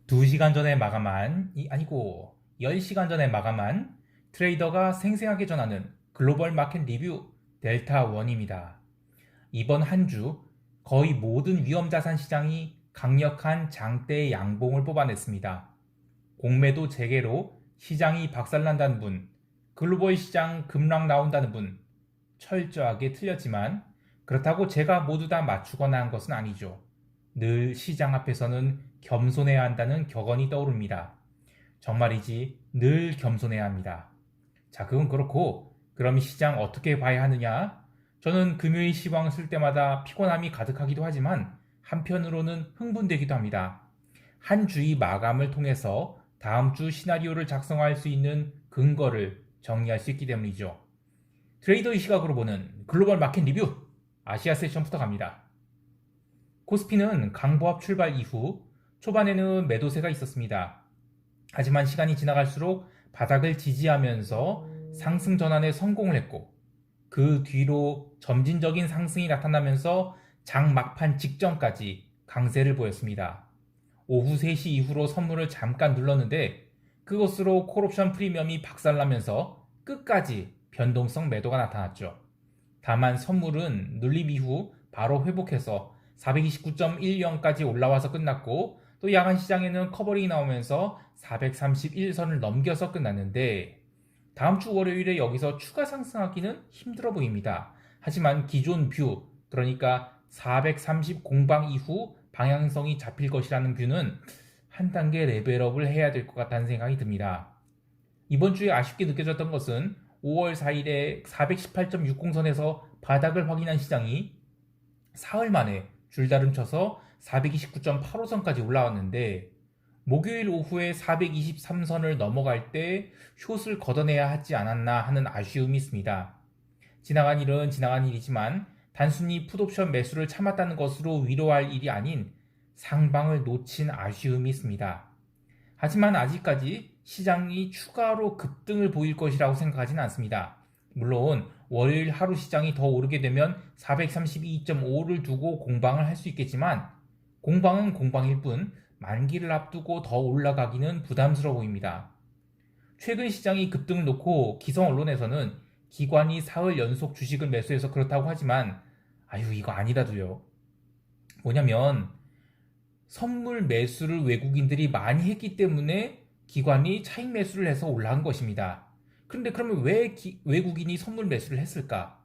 2시간 전에 아니고 10시간 전에 마감한 트레이더가 생생하게 전하는 글로벌 마켓 리뷰 델타 원입니다. 이번 한 주 거의 모든 위험자산 시장이 강력한 장대의 양봉을 뽑아냈습니다. 공매도 재개로 시장이 박살난다는 분, 글로벌 시장 급락 나온다는 분, 철저하게 틀렸지만 그렇다고 제가 모두 다 맞추거나 한 것은 아니죠. 늘 시장 앞에서는 겸손해야 한다는 격언이 떠오릅니다. 정말이지 늘 겸손해야 합니다. 자, 그건 그렇고 그럼 이 시장 어떻게 봐야 하느냐? 저는 금요일 시황 쓸 때마다 피곤함이 가득하기도 하지만 한편으로는 흥분되기도 합니다. 한 주의 마감을 통해서 다음 주 시나리오를 작성할 수 있는 근거를 정리할 수 있기 때문이죠. 트레이더의 시각으로 보는 글로벌 마켓 리뷰 아시아 세션부터 갑니다. 코스피는 강보합 출발 이후 초반에는 매도세가 있었습니다. 하지만 시간이 지나갈수록 바닥을 지지하면서 상승 전환에 성공을 했고 그 뒤로 점진적인 상승이 나타나면서 장 막판 직전까지 강세를 보였습니다. 오후 3시 이후로 선물을 잠깐 눌렀는데 그것으로 콜옵션 프리미엄이 박살나면서 끝까지 변동성 매도가 나타났죠. 다만 선물은 눌림 이후 바로 회복해서 429.10까지 올라와서 끝났고 또 야간 시장에는 커버링이 나오면서 431선을 넘겨서 끝났는데 다음 주 월요일에 여기서 추가 상승하기는 힘들어 보입니다. 하지만 기존 뷰, 그러니까 430 공방 이후 방향성이 잡힐 것이라는 뷰는 한 단계 레벨업을 해야 될 것 같다는 생각이 듭니다. 이번 주에 아쉽게 느껴졌던 것은 5월 4일에 418.60선에서 바닥을 확인한 시장이 사흘 만에 줄다름 쳐서 429.85선까지 올라왔는데 목요일 오후에 423선을 넘어갈 때 숏을 걷어내야 하지 않았나 하는 아쉬움이 있습니다. 지나간 일은 지나간 일이지만 단순히 풋옵션 매수를 참았다는 것으로 위로할 일이 아닌 상방을 놓친 아쉬움이 있습니다. 하지만 아직까지 시장이 추가로 급등을 보일 것이라고 생각하지는 않습니다. 물론 월요일 하루 시장이 더 오르게 되면 432.5를 두고 공방을 할 수 있겠지만 공방은 공방일 뿐 만기를 앞두고 더 올라가기는 부담스러워 보입니다. 최근 시장이 급등을 놓고 기성 언론에서는 기관이 사흘 연속 주식을 매수해서 그렇다고 하지만 아유 이거 아니라도요. 뭐냐면 선물 매수를 외국인들이 많이 했기 때문에 기관이 차익 매수를 해서 올라간 것입니다. 그런데 그러면 왜 외국인이 선물 매수를 했을까?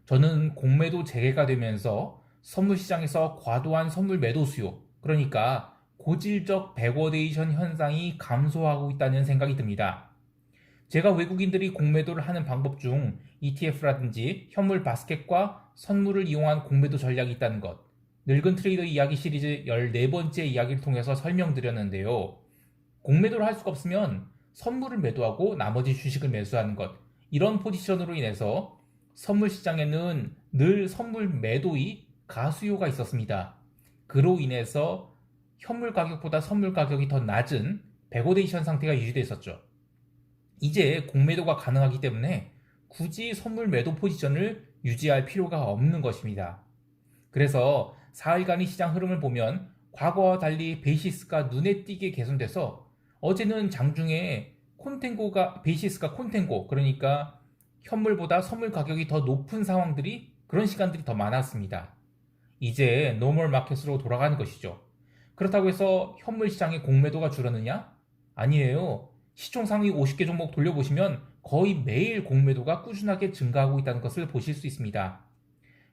저는 공매도 재개가 되면서 선물 시장에서 과도한 선물 매도 수요, 그러니까 고질적 백워데이션 현상이 감소하고 있다는 생각이 듭니다. 제가 외국인들이 공매도를 하는 방법 중 ETF라든지 현물 바스켓과 선물을 이용한 공매도 전략이 있다는 것, 늙은 트레이더 이야기 시리즈 14번째 이야기를 통해서 설명드렸는데요. 공매도를 할 수가 없으면 선물을 매도하고 나머지 주식을 매수하는 것, 이런 포지션으로 인해서 선물 시장에는 늘 선물 매도의 가수요가 있었습니다. 그로 인해서 현물 가격보다 선물 가격이 더 낮은 백오데이션 상태가 유지됐었죠. 이제 공매도가 가능하기 때문에 굳이 선물 매도 포지션을 유지할 필요가 없는 것입니다. 그래서 4일간의 시장 흐름을 보면 과거와 달리 베이시스가 눈에 띄게 개선돼서 어제는 장중에 베이시스가 콘텐고, 그러니까 현물보다 선물 가격이 더 높은 상황들이, 그런 시간들이 더 많았습니다. 이제 노멀 마켓으로 돌아가는 것이죠. 그렇다고 해서 현물 시장의 공매도가 줄었느냐? 아니에요. 시총 상위 50개 종목 돌려보시면 거의 매일 공매도가 꾸준하게 증가하고 있다는 것을 보실 수 있습니다.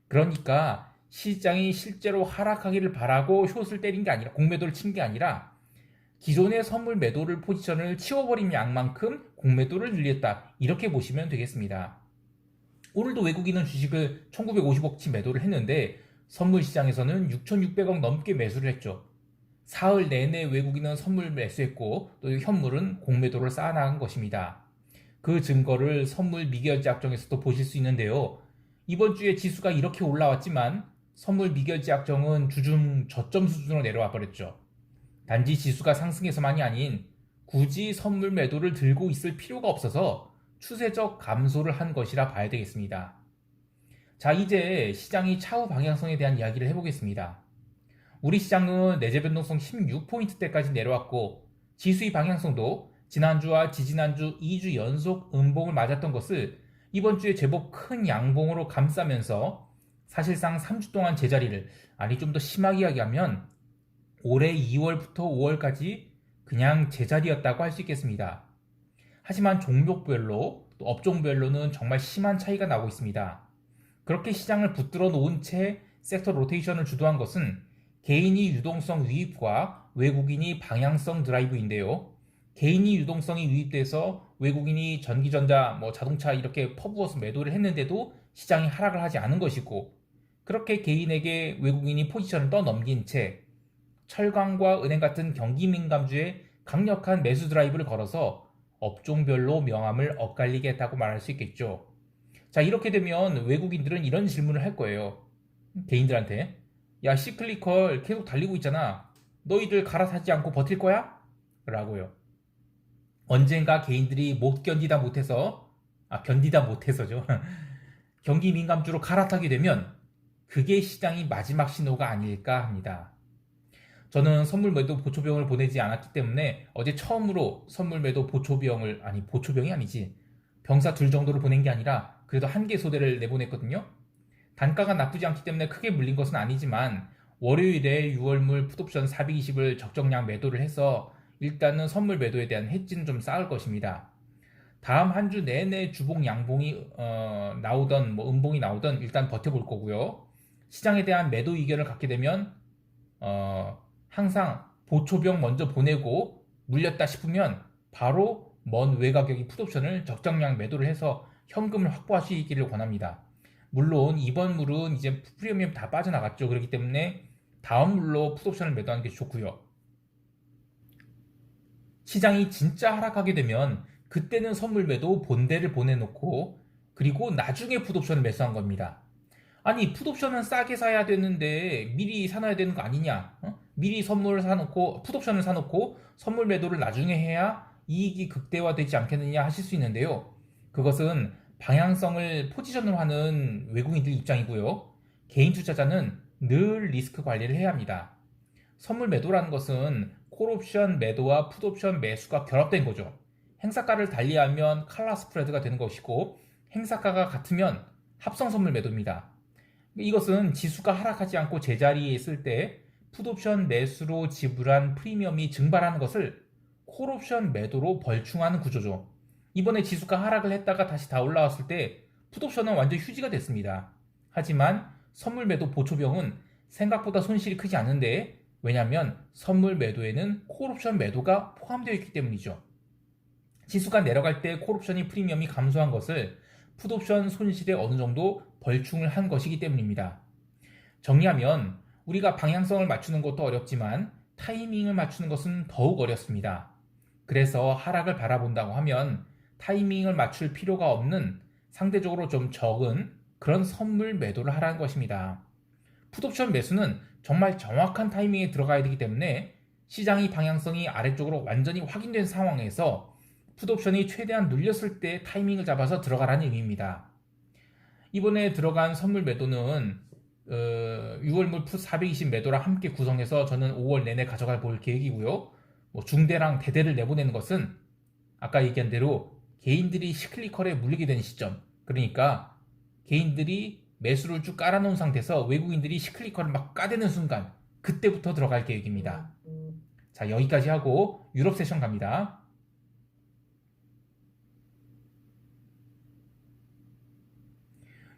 그러니까 시장이 실제로 하락하기를 바라고 숏을 때린 게 아니라, 공매도를 친 게 아니라 기존의 선물 매도를 포지션을 치워버린 양만큼 공매도를 늘렸다, 이렇게 보시면 되겠습니다. 오늘도 외국인은 주식을 1950억치 매도를 했는데 선물 시장에서는 6,600억 넘게 매수를 했죠. 사흘 내내 외국인은 선물 매수했고 또 현물은 공매도를 쌓아나간 것입니다. 그 증거를 선물 미결제 약정에서도 보실 수 있는데요. 이번 주에 지수가 이렇게 올라왔지만 선물 미결제 약정은 주중 저점 수준으로 내려와 버렸죠. 단지 지수가 상승해서만이 아닌 굳이 선물 매도를 들고 있을 필요가 없어서 추세적 감소를 한 것이라 봐야 되겠습니다. 자, 이제 시장이 차후 방향성에 대한 이야기를 해보겠습니다. 우리 시장은 내재 변동성 16포인트대까지 내려왔고 지수의 방향성도 지난주와 지지난주 2주 연속 음봉을 맞았던 것을 이번 주에 제법 큰 양봉으로 감싸면서 사실상 3주 동안 제자리를, 아니 좀 더 심하게 이야기하면 올해 2월부터 5월까지 그냥 제자리였다고 할 수 있겠습니다. 하지만 종목별로 또 업종별로는 정말 심한 차이가 나고 있습니다. 그렇게 시장을 붙들어 놓은 채 섹터 로테이션을 주도한 것은 개인이 유동성 유입과 외국인이 방향성 드라이브인데요. 개인이 유동성이 유입돼서 외국인이 전기전자, 자동차 이렇게 퍼부어서 매도를 했는데도 시장이 하락을 하지 않은 것이고, 그렇게 개인에게 외국인이 포지션을 떠넘긴 채 철강과 은행 같은 경기 민감주에 강력한 매수 드라이브를 걸어서 업종별로 명암을 엇갈리게 했다고 말할 수 있겠죠. 자, 이렇게 되면 외국인들은 이런 질문을 할 거예요. 개인들한테. 야, 시클리컬 계속 달리고 있잖아. 너희들 갈아타지 않고 버틸 거야? 라고요. 언젠가 개인들이 못 견디다 못해서, 견디다 못해서죠. 경기 민감주로 갈아타게 되면 그게 시장이 마지막 신호가 아닐까 합니다. 저는 선물 매도 보초비용을 보내지 않았기 때문에 어제 처음으로 선물 매도 보초비용을, 보초비용이 아니지, 병사 둘 정도를 보낸 게 아니라 그래도 한 개 소대를 내보냈거든요. 단가가 나쁘지 않기 때문에 크게 물린 것은 아니지만 월요일에 6월물 풋옵션 420을 적정량 매도를 해서 일단은 선물 매도에 대한 해지는 좀 쌓을 것입니다. 다음 한 주 내내 주봉 양봉이 나오던 음봉이 나오던 일단 버텨볼 거고요. 시장에 대한 매도 의견을 갖게 되면 항상 보초병 먼저 보내고 물렸다 싶으면 바로 먼 외가격이 풋옵션을 적정량 매도를 해서 현금을 확보하시기를 권합니다. 물론 이번 물은 이제 프리미엄 다 빠져나갔죠. 그렇기 때문에 다음 물로 풋옵션을 매도하는 게 좋고요. 시장이 진짜 하락하게 되면 그때는 선물 매도 본대를 보내놓고 그리고 나중에 풋옵션을 매수한 겁니다. 아니, 풋옵션은 싸게 사야 되는데 미리 사놔야 되는 거 아니냐? 미리 선물을 사놓고 풋옵션을 사놓고 선물 매도를 나중에 해야 이익이 극대화되지 않겠느냐 하실 수 있는데요. 그것은 방향성을 포지션으로 하는 외국인들 입장이고요. 개인 투자자는 늘 리스크 관리를 해야 합니다. 선물 매도라는 것은 콜옵션 매도와 풋옵션 매수가 결합된 거죠. 행사가를 달리하면 칼라 스프레드가 되는 것이고 행사가가 같으면 합성 선물 매도입니다. 이것은 지수가 하락하지 않고 제자리에 있을 때 풋옵션 매수로 지불한 프리미엄이 증발하는 것을 콜옵션 매도로 벌충하는 구조죠. 이번에 지수가 하락을 했다가 다시 다 올라왔을 때 풋옵션은 완전 휴지가 됐습니다. 하지만 선물 매도 보초병은 생각보다 손실이 크지 않은데, 왜냐하면 선물 매도에는 콜옵션 매도가 포함되어 있기 때문이죠. 지수가 내려갈 때 콜옵션이 프리미엄이 감소한 것을 풋옵션 손실에 어느 정도 벌충을 한 것이기 때문입니다. 정리하면 우리가 방향성을 맞추는 것도 어렵지만 타이밍을 맞추는 것은 더욱 어렵습니다. 그래서 하락을 바라본다고 하면 타이밍을 맞출 필요가 없는 상대적으로 좀 적은 그런 선물 매도를 하라는 것입니다. 풋옵션 매수는 정말 정확한 타이밍에 들어가야 되기 때문에 시장의 방향성이 아래쪽으로 완전히 확인된 상황에서 풋옵션이 최대한 눌렸을 때 타이밍을 잡아서 들어가라는 의미입니다. 이번에 들어간 선물 매도는 6월물 풋 420 매도랑 함께 구성해서 저는 5월 내내 가져가 볼 계획이고요. 중대랑 대대를 내보내는 것은 아까 얘기한 대로 개인들이 시클리컬에 물리게 되는 시점, 그러니까 개인들이 매수를 쭉 깔아놓은 상태에서 외국인들이 시클리컬을 막 까대는 순간, 그때부터 들어갈 계획입니다. 자, 여기까지 하고 유럽 세션 갑니다.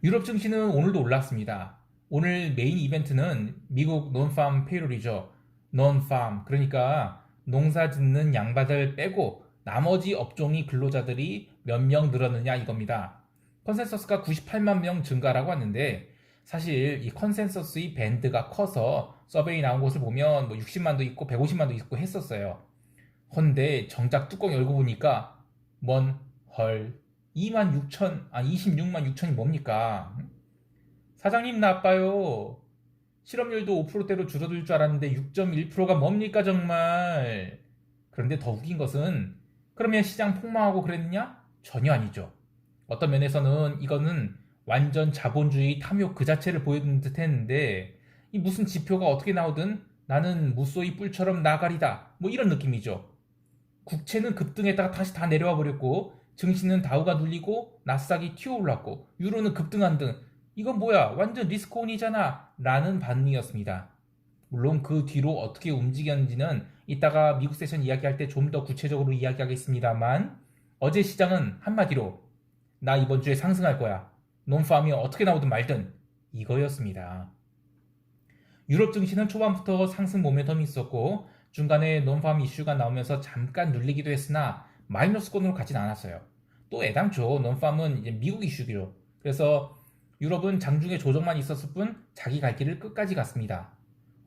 유럽 증시는 오늘도 올랐습니다. 오늘 메인 이벤트는 미국 논팜 페이롤이죠. 논팜, 그러니까 농사 짓는 양반들 빼고 나머지 업종이 근로자들이 몇 명 늘었느냐 이겁니다. 컨센서스가 98만 명 증가라고 하는데, 사실 이 컨센서스의 밴드가 커서 서베이 나온 것을 보면 60만도 있고 150만도 있고 했었어요. 헌데 정작 뚜껑 열고 보니까 헐 26만 6천이 뭡니까? 사장님 나빠요. 실업률도 5%대로 줄어들 줄 알았는데 6.1%가 뭡니까 정말. 그런데 더 웃긴 것은, 그러면 시장 폭망하고 그랬느냐? 전혀 아니죠. 어떤 면에서는 이거는 완전 자본주의 탐욕 그 자체를 보여주는 듯 했는데, 이 무슨 지표가 어떻게 나오든 나는 무쏘이 뿔처럼 나가리다. 뭐 이런 느낌이죠. 국채는 급등했다가 다시 다 내려와 버렸고 증시는 다우가 눌리고 나스닥이 튀어올랐고 유로는 급등한 등 이건 뭐야 완전 리스크온이잖아 라는 반응이었습니다. 물론 그 뒤로 어떻게 움직였는지는 이따가 미국 세션 이야기할 때 좀 더 구체적으로 이야기하겠습니다만 어제 시장은 한마디로 나 이번 주에 상승할 거야. 논팜이 어떻게 나오든 말든 이거였습니다. 유럽 증시는 초반부터 상승 모멘텀이 있었고 중간에 논팜 이슈가 나오면서 잠깐 눌리기도 했으나 마이너스권으로 가진 않았어요. 또 애당초 논팜은 이제 미국 이슈죠. 그래서 유럽은 장중에 조정만 있었을 뿐 자기 갈 길을 끝까지 갔습니다.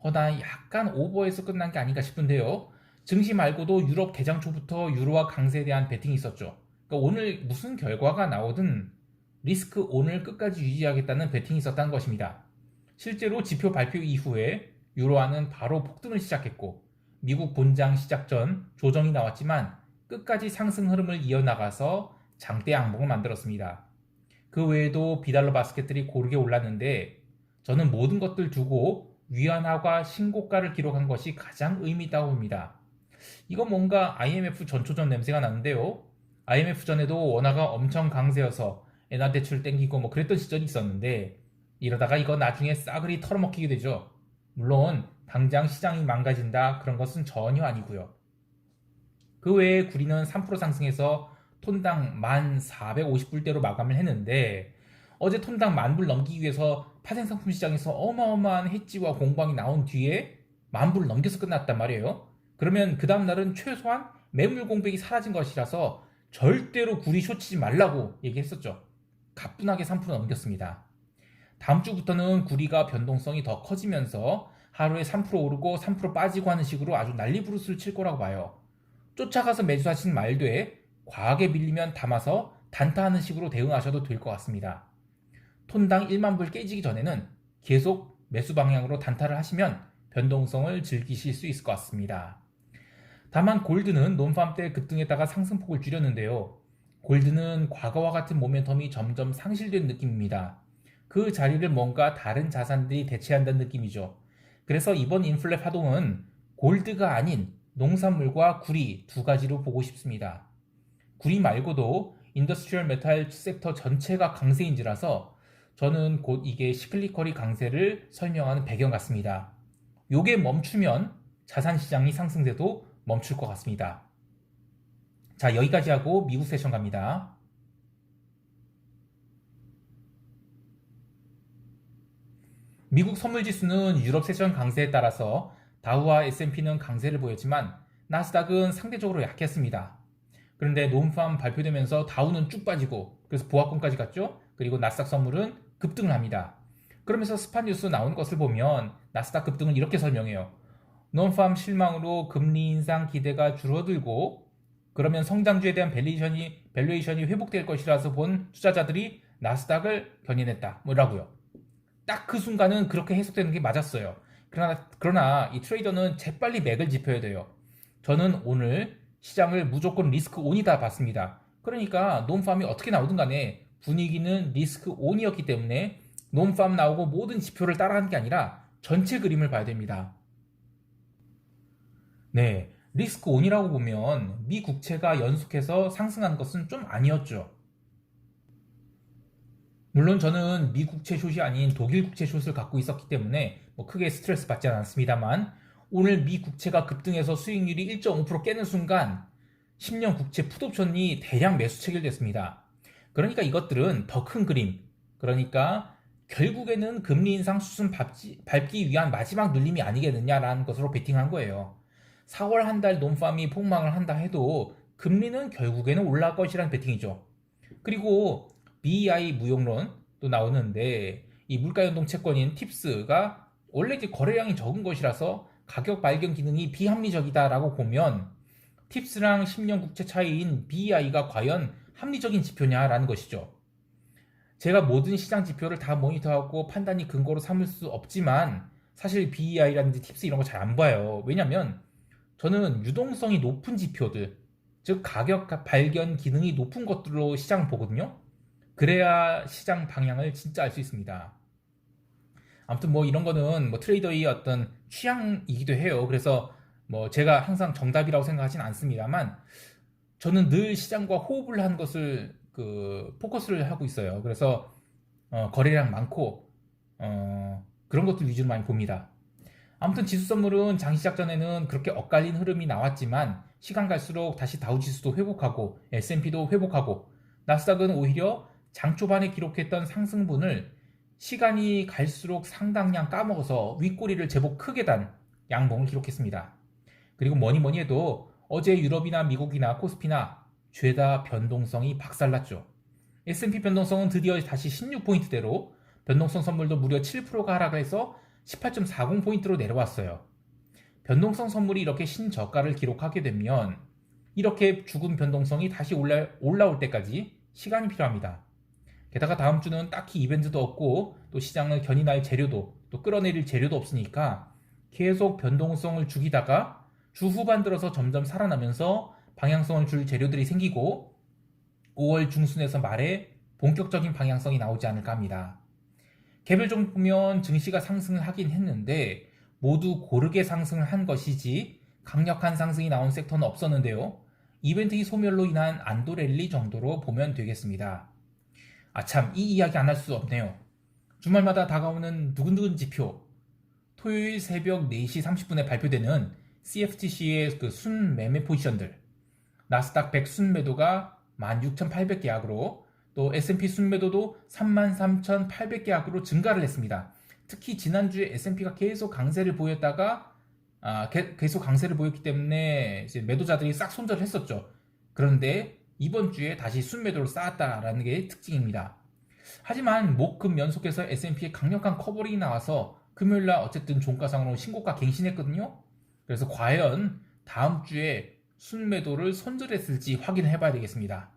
허나 약간 오버해서 끝난 게 아닌가 싶은데요. 증시 말고도 유럽 개장 초부터 유로화 강세에 대한 베팅이 있었죠. 그러니까 오늘 무슨 결과가 나오든 리스크 온을 끝까지 유지하겠다는 베팅이 있었다는 것입니다. 실제로 지표 발표 이후에 유로화는 바로 폭등을 시작했고 미국 본장 시작 전 조정이 나왔지만 끝까지 상승 흐름을 이어나가서 장대 양봉을 만들었습니다. 그 외에도 비달러 바스켓들이 고르게 올랐는데 저는 모든 것들 두고 위안화가 신고가를 기록한 것이 가장 의미 있다고 봅니다. 이건 뭔가 IMF 전초전 냄새가 나는데요. IMF 전에도 원화가 엄청 강세여서 엔화 대출 땡기고 뭐 그랬던 시절이 있었는데 이러다가 이거 나중에 싸그리 털어먹히게 되죠. 물론 당장 시장이 망가진다 그런 것은 전혀 아니고요. 그 외에 구리는 3% 상승해서 톤당 1,450불대로 마감을 했는데 어제 톤당 10,000불 넘기기 위해서 파생상품 시장에서 어마어마한 해지와 공방이 나온 뒤에 10,000불 넘겨서 끝났단 말이에요. 그러면 그 다음날은 최소한 매물 공백이 사라진 것이라서 절대로 구리 쇼치지 말라고 얘기했었죠. 가뿐하게 3% 넘겼습니다. 다음 주부터는 구리가 변동성이 더 커지면서 하루에 3% 오르고 3% 빠지고 하는 식으로 아주 난리부르스를 칠 거라고 봐요. 쫓아가서 매수하신 말되 과하게 밀리면 담아서 단타하는 식으로 대응하셔도 될 것 같습니다. 톤당 1만 불 깨지기 전에는 계속 매수 방향으로 단타를 하시면 변동성을 즐기실 수 있을 것 같습니다. 다만 골드는 논팜 때 급등했다가 상승폭을 줄였는데요. 골드는 과거와 같은 모멘텀이 점점 상실된 느낌입니다. 그 자리를 뭔가 다른 자산들이 대체한다는 느낌이죠. 그래서 이번 인플레 파동은 골드가 아닌 농산물과 구리 두 가지로 보고 싶습니다. 구리 말고도 인더스트리얼 메탈 섹터 전체가 강세인지라서 저는 곧 이게 시클리컬이 강세를 설명하는 배경 같습니다. 요게 멈추면 자산시장이 상승돼도 멈출 것 같습니다. 자, 여기까지 하고 미국 세션 갑니다. 미국 선물지수는 유럽 세션 강세에 따라서 다우와 S&P는 강세를 보였지만 나스닥은 상대적으로 약했습니다. 그런데 논팜 발표되면서 다우는 쭉 빠지고 그래서 보합권까지 갔죠. 그리고 나스닥 선물은 급등을 합니다. 그러면서 스팟 뉴스 나온 것을 보면 나스닥 급등은 이렇게 설명해요. 논팜 실망으로 금리 인상 기대가 줄어들고 그러면 성장주에 대한 밸류에이션이 회복될 것이라서 본 투자자들이 나스닥을 견인했다. 뭐라고요. 딱 그 순간은 그렇게 해석되는 게 맞았어요. 그러나 이 트레이더는 재빨리 맥을 짚어야 돼요. 저는 오늘 시장을 무조건 리스크 온이다 봤습니다. 그러니까 논팜이 어떻게 나오든 간에 분위기는 리스크 온이었기 때문에 논팜 나오고 모든 지표를 따라하는 게 아니라 전체 그림을 봐야 됩니다. 네, 리스크 온이라고 보면 미 국채가 연속해서 상승한 것은 좀 아니었죠. 물론 저는 미 국채 숏이 아닌 독일 국채 숏을 갖고 있었기 때문에 크게 스트레스 받지 않았습니다만 오늘 미 국채가 급등해서 수익률이 1.5% 깨는 순간 10년 국채 풋옵션이 대량 매수 체결됐습니다. 그러니까 이것들은 더 큰 그림, 그러니까 결국에는 금리 인상 수순 밟기 위한 마지막 눌림이 아니겠느냐라는 것으로 베팅한 거예요. 4월 한 달 논팜이 폭망을 한다 해도 금리는 결국에는 올라갈 것이라는 베팅이죠. 그리고 BEI 무용론도 나오는데 이 물가연동 채권인 팁스가 원래 이제 거래량이 적은 것이라서 가격 발견 기능이 비합리적이다라고 보면 팁스랑 10년 국채 차이인 BEI가 과연 합리적인 지표냐라는 것이죠. 제가 모든 시장 지표를 다 모니터하고 판단이 근거로 삼을 수 없지만 사실 BEI라든지 팁스 이런 거 잘 안 봐요. 왜냐면 저는 유동성이 높은 지표들, 즉 가격 발견 기능이 높은 것들로 시장을 보거든요. 그래야 시장 방향을 진짜 알 수 있습니다. 아무튼 뭐 이런 거는 뭐 트레이더의 어떤 취향이기도 해요. 그래서 뭐 제가 항상 정답이라고 생각하진 않습니다만 저는 늘 시장과 호흡을 하는 것을 포커스를 하고 있어요. 그래서 거래량 많고 그런 것들 위주로 많이 봅니다. 아무튼 지수 선물은 장 시작 전에는 그렇게 엇갈린 흐름이 나왔지만 시간 갈수록 다시 다우지수도 회복하고 S&P도 회복하고 나스닥은 오히려 장 초반에 기록했던 상승분을 시간이 갈수록 상당량 까먹어서 윗꼬리를 제법 크게 단 양봉을 기록했습니다. 그리고 뭐니 뭐니 해도 어제 유럽이나 미국이나 코스피나 죄다 변동성이 박살났죠. S&P 변동성은 드디어 다시 16포인트대로 변동성 선물도 무려 7%가 하락해서 18.40포인트로 내려왔어요. 변동성 선물이 이렇게 신저가를 기록하게 되면 이렇게 죽은 변동성이 다시 올라올 때까지 시간이 필요합니다. 게다가 다음 주는 딱히 이벤트도 없고 또 시장을 견인할 재료도 또 끌어내릴 재료도 없으니까 계속 변동성을 죽이다가 주 후반 들어서 점점 살아나면서 방향성을 줄 재료들이 생기고 5월 중순에서 말에 본격적인 방향성이 나오지 않을까 합니다. 개별종 보면 증시가 상승을 하긴 했는데 모두 고르게 상승을 한 것이지 강력한 상승이 나온 섹터는 없었는데요. 이벤트의 소멸로 인한 안도 랠리 정도로 보면 되겠습니다. 참, 이 이야기 안 할 수 없네요. 주말마다 다가오는 두근두근 지표. 토요일 새벽 4시 30분에 발표되는 CFTC의 순 매매 포지션들. 나스닥 100 순매도가 16,800계약으로 또 S&P 순매도도 33,800계약으로 증가를 했습니다. 특히 지난주에 S&P가 계속 강세를 보였다가 계속 강세를 보였기 때문에 이제 매도자들이 싹 손절을 했었죠. 그런데 이번 주에 다시 순매도를 쌓았다라는 게 특징입니다. 하지만 목, 금 연속해서 S&P에 강력한 커버링이 나와서 금요일날 어쨌든 종가상으로 신고가 갱신했거든요. 그래서 과연 다음 주에 순매도를 손절했을지 확인을 해봐야 되겠습니다.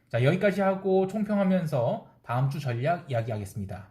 자, 여기까지 하고 총평하면서 다음 주 전략 이야기하겠습니다.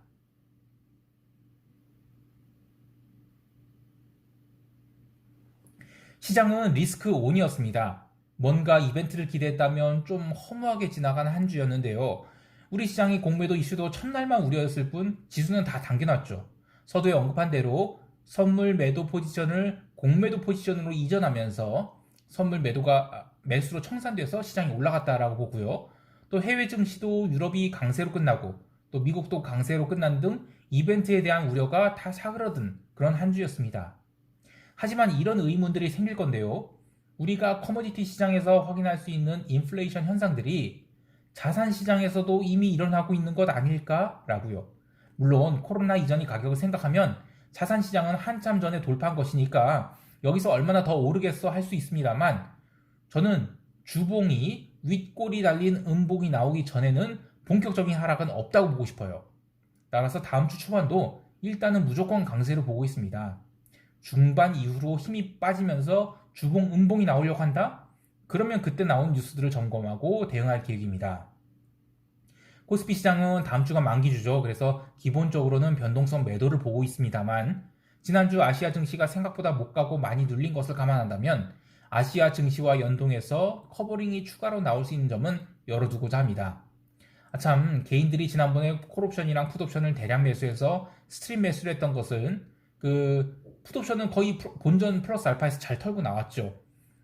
시장은 리스크 온이었습니다. 뭔가 이벤트를 기대했다면 좀 허무하게 지나간 한 주였는데요. 우리 시장이 공매도 이슈도 첫날만 우려였을 뿐 지수는 다 당겨놨죠. 서두에 언급한 대로 선물 매도 포지션을 공매도 포지션으로 이전하면서 선물 매도가 매수로 청산돼서 시장이 올라갔다라고 보고요. 또 해외 증시도 유럽이 강세로 끝나고 또 미국도 강세로 끝난 등 이벤트에 대한 우려가 다 사그러든 그런 한 주였습니다. 하지만 이런 의문들이 생길 건데요. 우리가 커머디티 시장에서 확인할 수 있는 인플레이션 현상들이 자산 시장에서도 이미 일어나고 있는 것 아닐까라고요. 물론 코로나 이전의 가격을 생각하면 자산 시장은 한참 전에 돌파한 것이니까 여기서 얼마나 더 오르겠어 할 수 있습니다만 저는 주봉이 윗골이 달린 음봉이 나오기 전에는 본격적인 하락은 없다고 보고 싶어요. 따라서 다음 주 초반도 일단은 무조건 강세로 보고 있습니다. 중반 이후로 힘이 빠지면서 주봉 음봉이 나오려고 한다? 그러면 그때 나온 뉴스들을 점검하고 대응할 계획입니다. 코스피 시장은 다음 주가 만기주죠. 그래서 기본적으로는 변동성 매도를 보고 있습니다만 지난주 아시아 증시가 생각보다 못 가고 많이 눌린 것을 감안한다면 아시아 증시와 연동해서 커버링이 추가로 나올 수 있는 점은 열어두고자 합니다. 참, 개인들이 지난번에 콜옵션이랑 풋옵션을 대량 매수해서 스트림 매수를 했던 것은 풋옵션은 거의 본전 플러스 알파에서 잘 털고 나왔죠.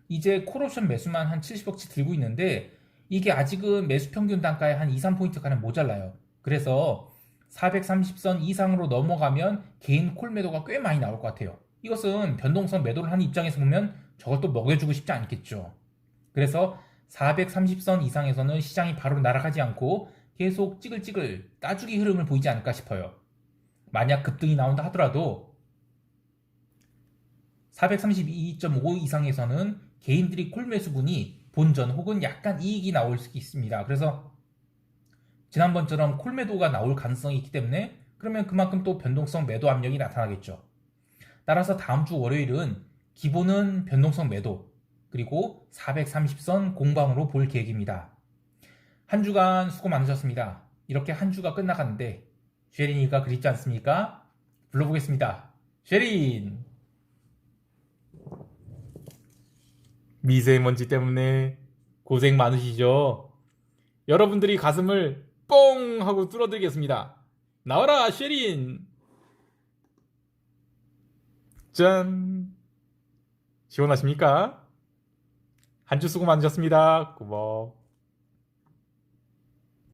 이제 콜옵션 매수만 한 70억치 들고 있는데 이게 아직은 매수 평균 단가에 한 2, 3포인트가량 모자라요. 그래서 430선 이상으로 넘어가면 개인 콜 매도가 꽤 많이 나올 것 같아요. 이것은 변동성 매도를 하는 입장에서 보면 저것도 먹여주고 싶지 않겠죠. 그래서 430선 이상에서는 시장이 바로 날아가지 않고 계속 찌글찌글 따주기 흐름을 보이지 않을까 싶어요. 만약 급등이 나온다 하더라도 432.5 이상에서는 개인들이 콜매수분이 본전 혹은 약간 이익이 나올 수 있습니다. 그래서 지난번처럼 콜매도가 나올 가능성이 있기 때문에 그러면 그만큼 또 변동성 매도 압력이 나타나겠죠. 따라서 다음 주 월요일은 기본은 변동성 매도 그리고 430선 공방으로 볼 계획입니다. 한 주간 수고 많으셨습니다. 이렇게 한 주가 끝나갔는데 쉐린이가 그립지 않습니까? 불러보겠습니다. 쉐린! 미세먼지 때문에 고생 많으시죠? 여러분들이 가슴을 뽕 하고 뚫어드리겠습니다. 나와라 쉐린! 짠! 시원하십니까? 한 주 수고 많으셨습니다. 고마워.